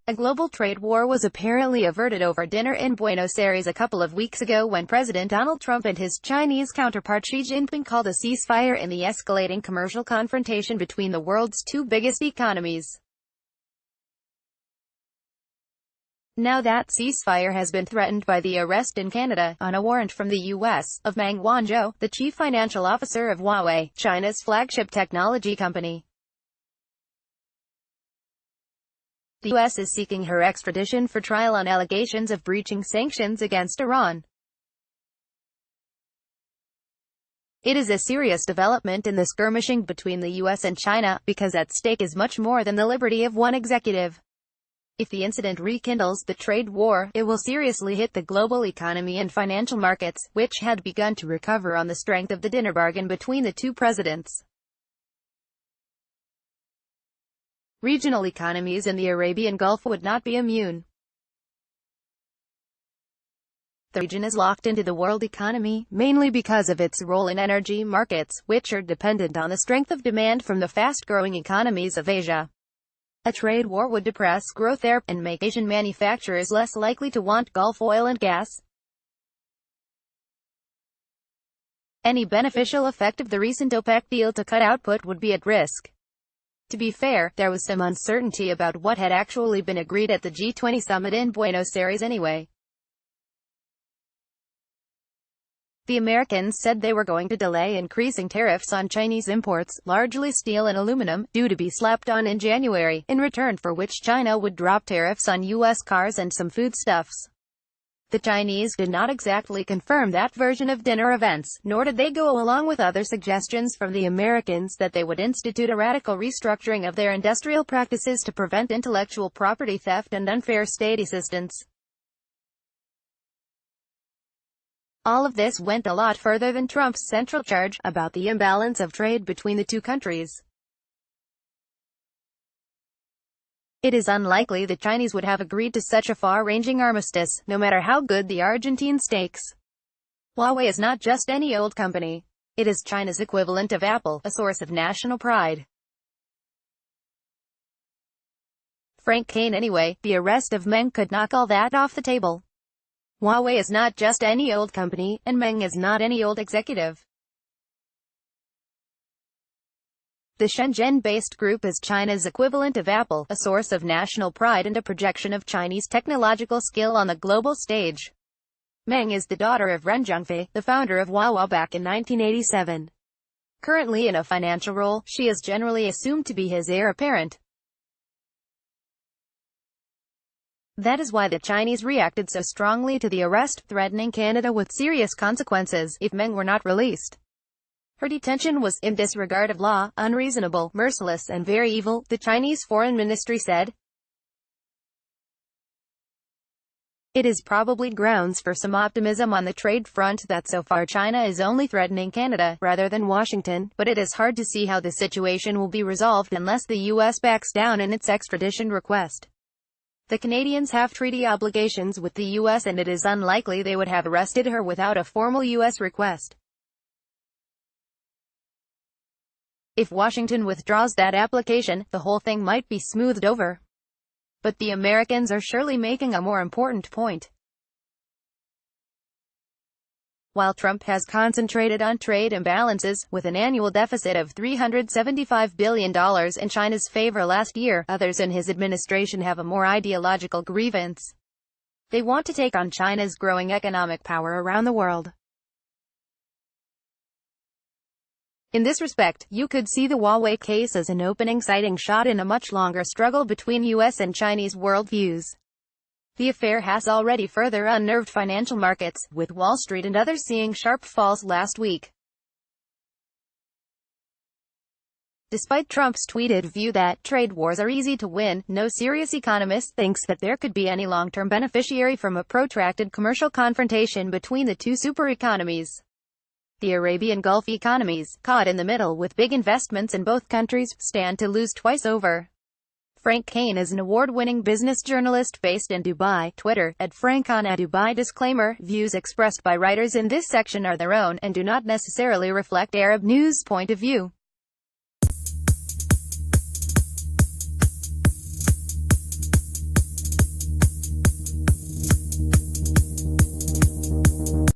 A global trade war was apparently averted over dinner in Buenos Aires a couple of weeks ago when President Donald Trump and his Chinese counterpart Xi Jinping called a ceasefire in the escalating commercial confrontation between the world's two biggest economies. Now that ceasefire has been threatened by the arrest in Canada, on a warrant from the U.S., of Meng Wanzhou, the chief financial officer of Huawei, China's flagship technology company. The U.S. is seeking her extradition for trial on allegations of breaching sanctions against Iran. It is a serious development in the skirmishing between the U.S. and China, because at stake is much more than the liberty of one executive. If the incident rekindles the trade war, it will seriously hit the global economy and financial markets, which had begun to recover on the strength of the dinner bargain between the two presidents. Regional economies in the Arabian Gulf would not be immune. The region is locked into the world economy, mainly because of its role in energy markets, which are dependent on the strength of demand from the fast-growing economies of Asia. A trade war would depress growth there, and make Asian manufacturers less likely to want Gulf oil and gas. Any beneficial effect of the recent OPEC deal to cut output would be at risk. To be fair, there was some uncertainty about what had actually been agreed at the G20 summit in Buenos Aires anyway. The Americans said they were going to delay increasing tariffs on Chinese imports, largely steel and aluminum, due to be slapped on in January, in return for which China would drop tariffs on U.S. cars and some foodstuffs. The Chinese did not exactly confirm that version of dinner events, nor did they go along with other suggestions from the Americans that they would institute a radical restructuring of their industrial practices to prevent intellectual property theft and unfair state assistance. All of this went a lot further than Trump's central charge about the imbalance of trade between the two countries. It is unlikely the Chinese would have agreed to such a far-ranging armistice, no matter how good the Argentine stakes. Huawei is not just any old company. It is China's equivalent of Apple, a source of national pride. Frank Kane anyway, the arrest of Meng could knock all that off the table. Huawei is not just any old company, and Meng is not any old executive. The Shenzhen-based group is China's equivalent of Apple, a source of national pride and a projection of Chinese technological skill on the global stage. Meng is the daughter of Ren Zhengfei, the founder of Huawei back in 1987. Currently in a financial role, she is generally assumed to be his heir apparent. That is why the Chinese reacted so strongly to the arrest, threatening Canada with serious consequences if Meng were not released. Her detention was, in disregard of law, unreasonable, merciless and very evil, the Chinese Foreign Ministry said. It is probably grounds for some optimism on the trade front that so far China is only threatening Canada, rather than Washington, but it is hard to see how the situation will be resolved unless the U.S. backs down in its extradition request. The Canadians have treaty obligations with the U.S. and it is unlikely they would have arrested her without a formal U.S. request. If Washington withdraws that application, the whole thing might be smoothed over. But the Americans are surely making a more important point. While Trump has concentrated on trade imbalances, with an annual deficit of $375 billion in China's favor last year, others in his administration have a more ideological grievance. They want to take on China's growing economic power around the world. In this respect, you could see the Huawei case as an opening sighting shot in a much longer struggle between U.S. and Chinese worldviews. The affair has already further unnerved financial markets, with Wall Street and others seeing sharp falls last week. Despite Trump's tweeted view that trade wars are easy to win, no serious economist thinks that there could be any long-term beneficiary from a protracted commercial confrontation between the two super economies. The Arabian Gulf economies, caught in the middle with big investments in both countries, stand to lose twice over. Frank Kane is an award-winning business journalist based in Dubai. Twitter, @FrankOnADubai. Disclaimer: views expressed by writers in this section are their own, and do not necessarily reflect Arab News' point of view.